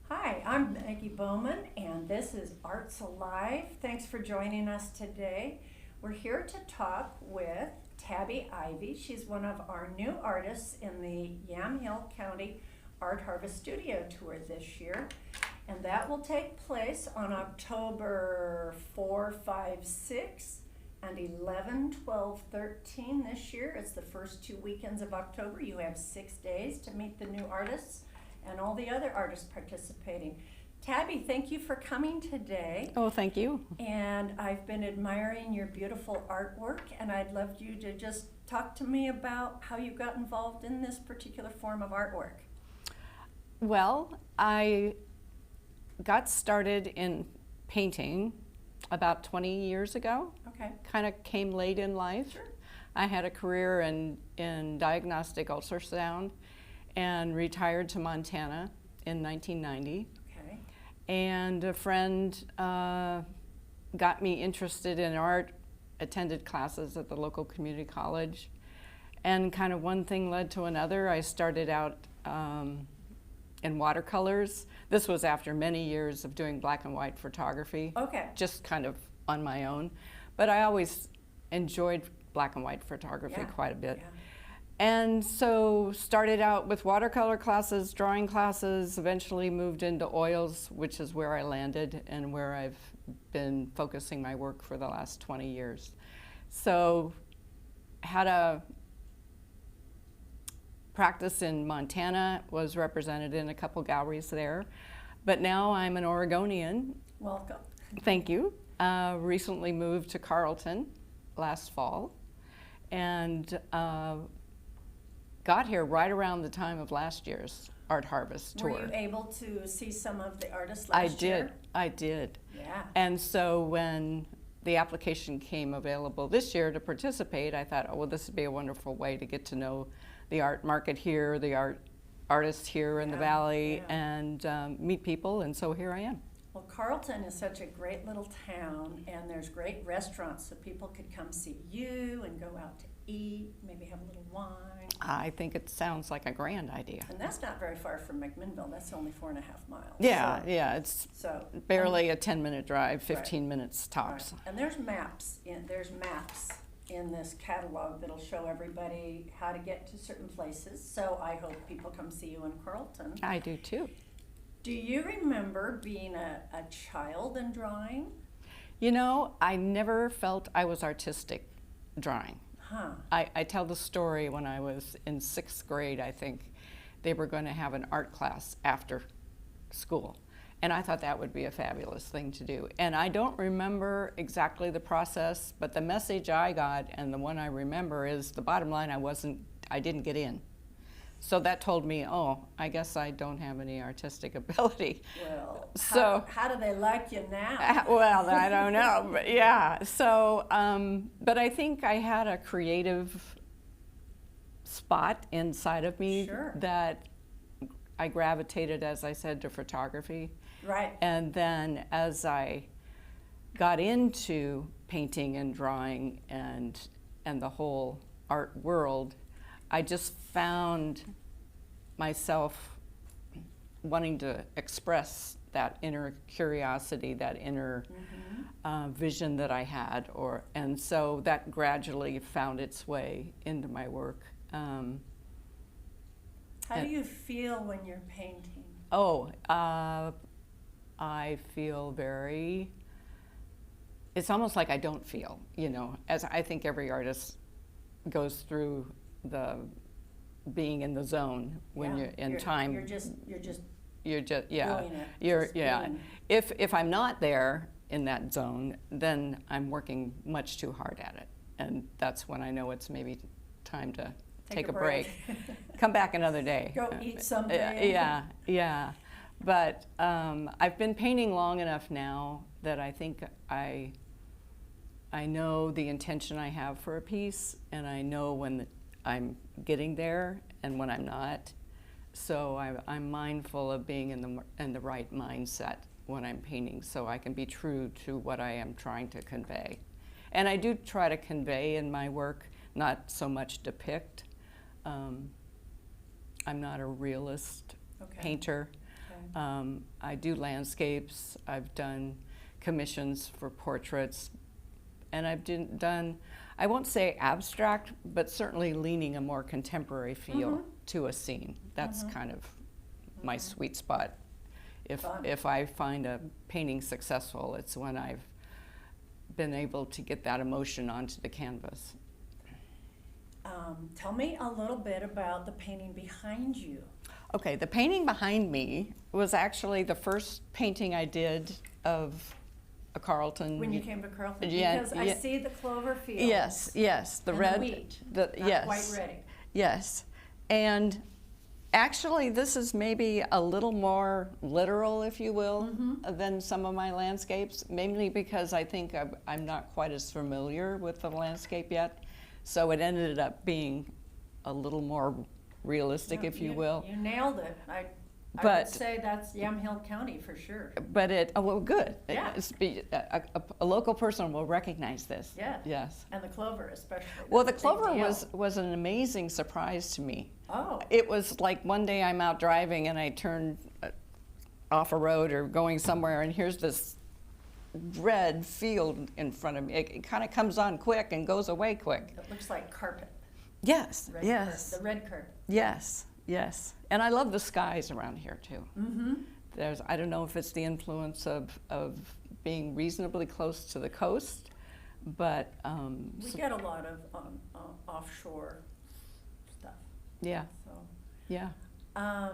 Hi, I'm Maggie Bowman, and this is Arts Alive. Thanks for joining us today. We're here to talk with Tabby Ivy. She's one of our new artists in the Yamhill County Art Harvest Studio Tour this year. And that will take place on October 4, 5, 6, and 11, 12, 13 this year. It's the first 2 weekends of October. You have 6 days to meet the new artists and all the other artists participating. Tabby, thank you for coming today. Oh, thank you. And I've been admiring your beautiful artwork, and I'd love you to just talk to me about how you got involved in this particular form of artwork. Well, I got started in painting about 20 years ago. Okay. Kind of came late in life. Sure. I had a career in diagnostic ultrasound and retired to Montana in 1990. Okay. And a friend got me interested in art, attended classes at the local community college, and kind of one thing led to another. I started out in watercolors. This was after many years of doing black and white photography. Okay. Just kind of on my own. But I always enjoyed black and white photography quite a bit. Yeah. And so started out with watercolor classes, drawing classes, eventually moved into oils, which is where I landed and where I've been focusing my work for the last 20 years. So had a practice in Montana, was represented in a couple galleries there, but now I'm an Oregonian. Welcome. Thank you. Recently moved to Carlton last fall, and got here right around the time of last year's Art Harvest tour. Were you able to see some of the artists last year? I did. Yeah. And so when the application came available this year to participate, I thought, oh, well, this would be a wonderful way to get to know the art market here, the artists here in the valley, and meet people, and so here I am. Well, Carlton is such a great little town, and there's great restaurants, so people could come see you and go out to eat, maybe have a little wine. I think it sounds like a grand idea. And that's not very far from McMinnville. That's only 4.5 miles. Yeah, so, yeah, it's so barely a 10-minute drive, 15 minutes tops. Right. And there's maps in this catalog that'll show everybody how to get to certain places. So I hope people come see you in Carlton. I do too. Do you remember being a child and drawing? You know, I never felt I was artistic drawing. Huh. I tell the story when I was in 6th grade, I think, they were going to have an art class after school. And I thought that would be a fabulous thing to do. And I don't remember exactly the process, but the message I got and the one I remember is the bottom line, I didn't get in. So that told me, oh, I guess I don't have any artistic ability. Well, so how do they like you now? Well, I don't know, but yeah. So, but I think I had a creative spot inside of me that I gravitated, as I said, to photography. Right. And then as I got into painting and drawing and the whole art world, I just found myself wanting to express that inner curiosity, that inner vision that I had, and so that gradually found its way into my work. How do you feel when you're painting? Oh, I feel it's almost like I don't feel, you know, as I think every artist goes through the being in the zone when you're in time. You're just yeah. doing it. Yeah. If I'm not there in that zone, then I'm working much too hard at it, and that's when I know it's maybe time to take a break. Come back another day. Go eat something. Yeah. But I've been painting long enough now that I think I I know the intention I have for a piece, and I know when I'm getting there and when I'm not. So I'm mindful of being in the right mindset when I'm painting, so I can be true to what I am trying to convey. And I do try to convey in my work, not so much depict. I'm not a realist painter. Okay. I do landscapes. I've done commissions for portraits, and I've done, I won't say abstract, but certainly leaning a more contemporary feel to a scene. That's kind of my sweet spot. If I find a painting successful, it's when I've been able to get that emotion onto the canvas. Tell me a little bit about the painting behind you. Okay, the painting behind me was actually the first painting I did of a Carlton. When you came to Carlton? Yeah, because I see the clover fields. Yes, the and red. The wheat, not quite ready. Yes, and actually this is maybe a little more literal, if you will, than some of my landscapes, mainly because I think I'm not quite as familiar with the landscape yet. So it ended up being a little more realistic, if you will. You nailed it. I would say that's Yamhill County for sure. But well, good. Yeah. A local person will recognize this. Yeah. Yes. And the clover especially. Well, the clover was an amazing surprise to me. Oh. It was like one day I'm out driving and I turned off a road or going somewhere, and here's this red field in front of me. It kind of comes on quick and goes away quick. It looks like carpet. Yes, yes. The red carpet. Yes, yes. And I love the skies around here too. I don't know if it's the influence of being reasonably close to the coast, but we get a lot of offshore stuff. Yeah. So yeah. I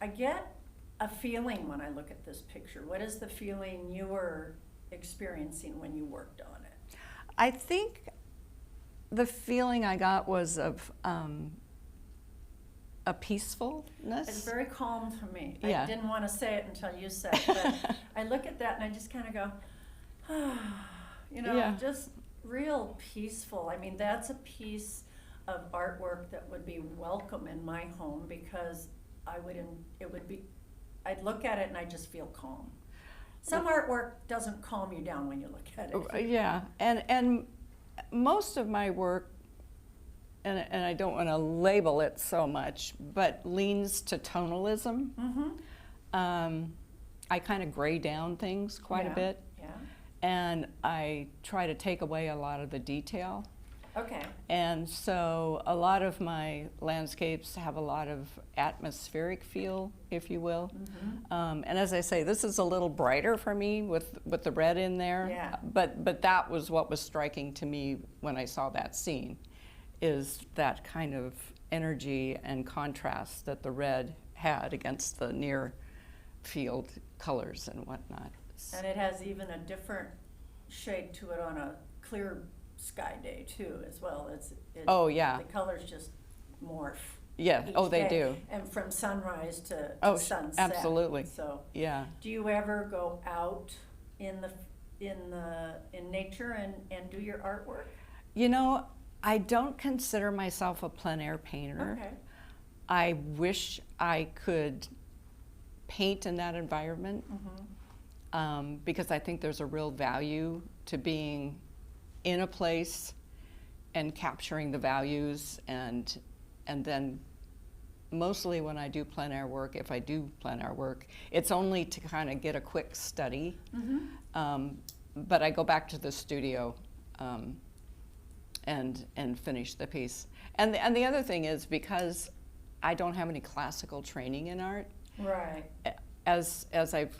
get a feeling when I look at this picture. What is the feeling you were experiencing when you worked on it? I think the feeling I got was of a peacefulness. It's very calm for me. Yeah. I didn't want to say it until you said it, but I look at that and I just kind of go, just real peaceful. I mean, that's a piece of artwork that would be welcome in my home, because I'd look at it and I just feel calm. Some artwork doesn't calm you down when you look at it. Yeah, and most of my work, and I don't want to label it so much, but leans to tonalism. I kind of gray down things quite a bit. Yeah. And I try to take away a lot of the detail. Okay. And so a lot of my landscapes have a lot of atmospheric feel, if you will. And as I say, this is a little brighter for me with the red in there. Yeah. But that was what was striking to me when I saw that scene, is that kind of energy and contrast that the red had against the near field colors and whatnot. And it has even a different shade to it on a clear sky day too, as well. Oh yeah. The colors just morph. Yeah. Oh, they do. And from sunrise to sunset. Absolutely. So yeah. Do you ever go out in nature and do your artwork? You know, I don't consider myself a plein air painter. Okay. I wish I could paint in that environment, because I think there's a real value to being in a place and capturing the values, and then mostly when I do plein air work, if I do plein air work, it's only to kind of get a quick study. But I go back to the studio and finish the piece. And the other thing is, because I don't have any classical training in art, right? As I've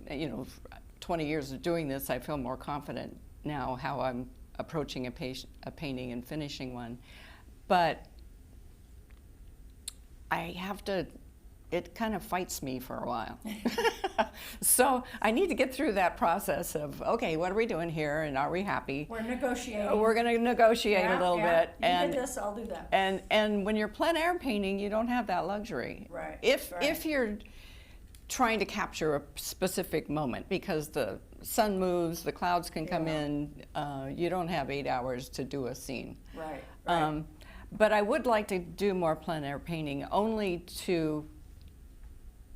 20 years of doing this, I feel more confident now how I'm approaching a painting and finishing one. But I have to, it kind of fights me for a while. So I need to get through that process of, okay, what are we doing here, and are we happy? We're negotiating. We're going to negotiate a little bit. You do this, I'll do that. And when you're plein air painting, you don't have that luxury. Right. If you're trying to capture a specific moment, because the sun moves, the clouds can come Yeah. in. You don't have 8 hours to do a scene. Right. But I would like to do more plein air painting, only to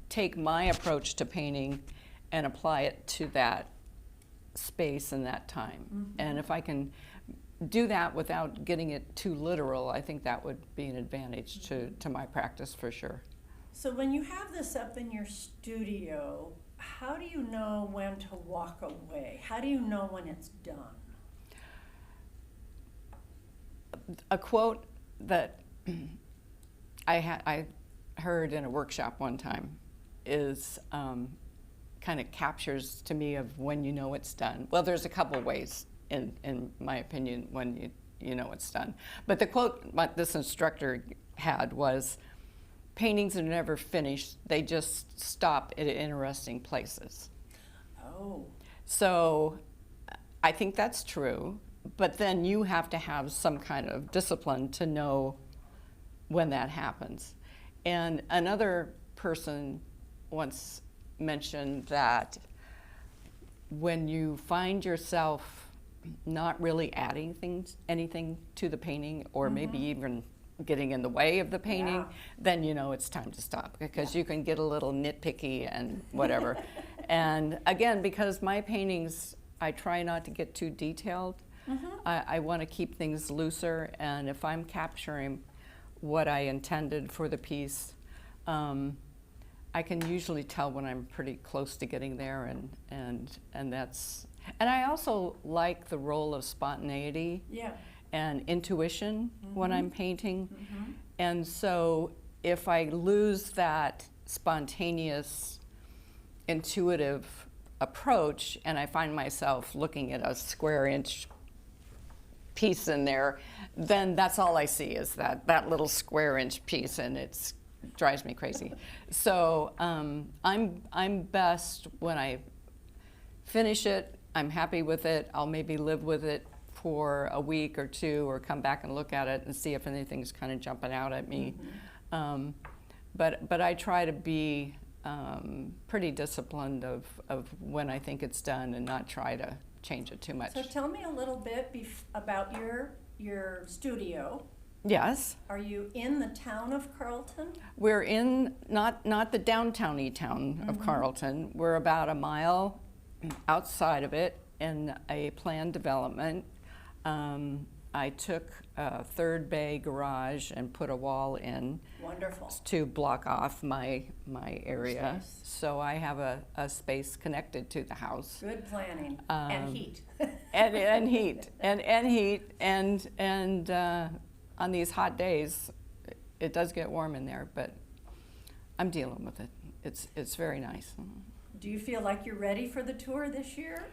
take my approach to painting and apply it to that space and that time. Mm-hmm. And if I can do that without getting it too literal, I think that would be an advantage to my practice for sure. So when you have this up in your studio, how do you know when to walk away? How do you know when it's done? A quote that I heard in a workshop one time is kind of captures to me of when you know it's done. Well, there's a couple ways, in my opinion, when you know it's done. But the quote this instructor had was, paintings are never finished, they just stop at interesting places. Oh. So I think that's true, but then you have to have some kind of discipline to know when that happens. And another person once mentioned that when you find yourself not really adding anything to the painting, or maybe even getting in the way of the painting, then you know it's time to stop, because you can get a little nitpicky and whatever. And again, because my paintings, I try not to get too detailed. I want to keep things looser, and if I'm capturing what I intended for the piece, I can usually tell when I'm pretty close to getting there, and that's, and I also like the role of spontaneity and intuition when I'm painting. And so if I lose that spontaneous, intuitive approach, and I find myself looking at a square inch piece in there, then that's all I see is that little square inch piece, and it drives me crazy. So I'm best when I finish it, I'm happy with it, I'll maybe live with it for a week or two, or come back and look at it and see if anything's kind of jumping out at me. But I try to be pretty disciplined of when I think it's done, and not try to change it too much. So tell me a little bit about your studio. Yes. Are you in the town of Carlton? We're in, not the downtowny town of Carlton. We're about a mile outside of it in a planned development. I took a third bay garage and put a wall in. Wonderful. To block off my area. Space. So I have a space connected to the house. Good planning. And heat. and heat. And heat. And on these hot days, it does get warm in there, but I'm dealing with it. It's very nice. Do you feel like you're ready for the tour this year?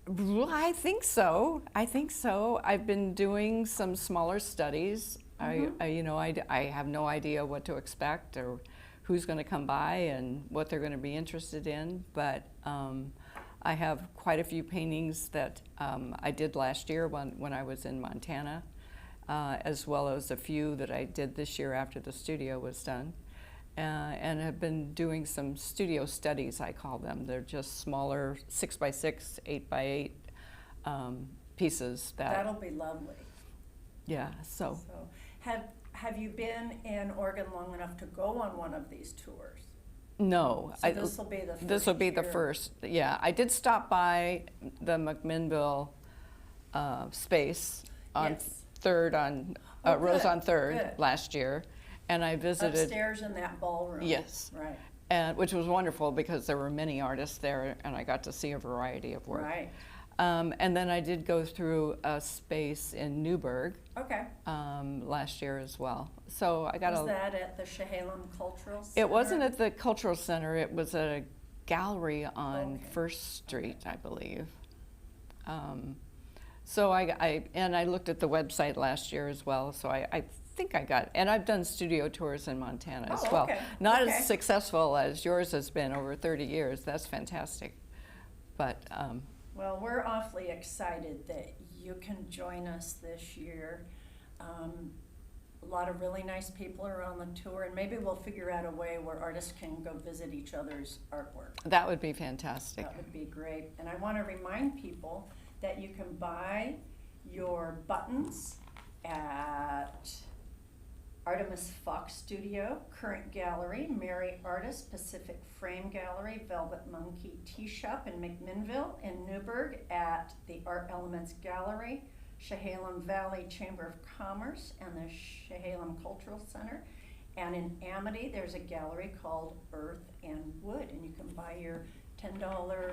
I think so. I've been doing some smaller studies. I have no idea what to expect or who's going to come by and what they're going to be interested in, but I have quite a few paintings that I did last year when I was in Montana, as well as a few that I did this year after the studio was done. And have been doing some studio studies, I call them. They're just smaller 6x6, 8x8 pieces. That'll be lovely. Yeah, so. Have you been in Oregon long enough to go on one of these tours? No. So this will be the first. This will be the first, yeah. I did stop by the McMinnville space on Rose on 3rd last year. And I visited upstairs in that ballroom. Yes, right. And which was wonderful because there were many artists there, and I got to see a variety of work. Right. And then I did go through a space in Newburgh. Okay. Last year as well. So I got Was that at the Chehalem Cultural Center? It wasn't at the Cultural Center. It was at a gallery on First Street, I believe. So I looked at the website last year as well. So I think I got, and I've done studio tours in Montana as well. Not as successful as yours has been over 30 years. That's fantastic. But well, we're awfully excited that you can join us this year. a lot of really nice people are on the tour, and maybe we'll figure out a way where artists can go visit each other's artwork. That would be fantastic. That would be great. And I want to remind people that you can buy your buttons at Artemis Fox Studio, Current Gallery, Mary Artist, Pacific Frame Gallery, Velvet Monkey Tea Shop in McMinnville, in Newburgh at the Art Elements Gallery, Chehalem Valley Chamber of Commerce and the Chehalem Cultural Center. And in Amity, there's a gallery called Earth and Wood, and you can buy your $10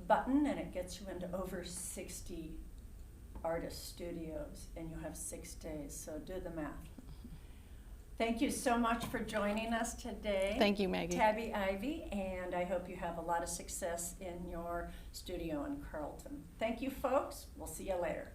button, and it gets you into over 60 artist studios, and you have 6 days, so do the math. Thank you so much for joining us today. Thank you, Maggie. Tabby Ivy, and I hope you have a lot of success in your studio in Carlton. Thank you, folks. We'll see you later.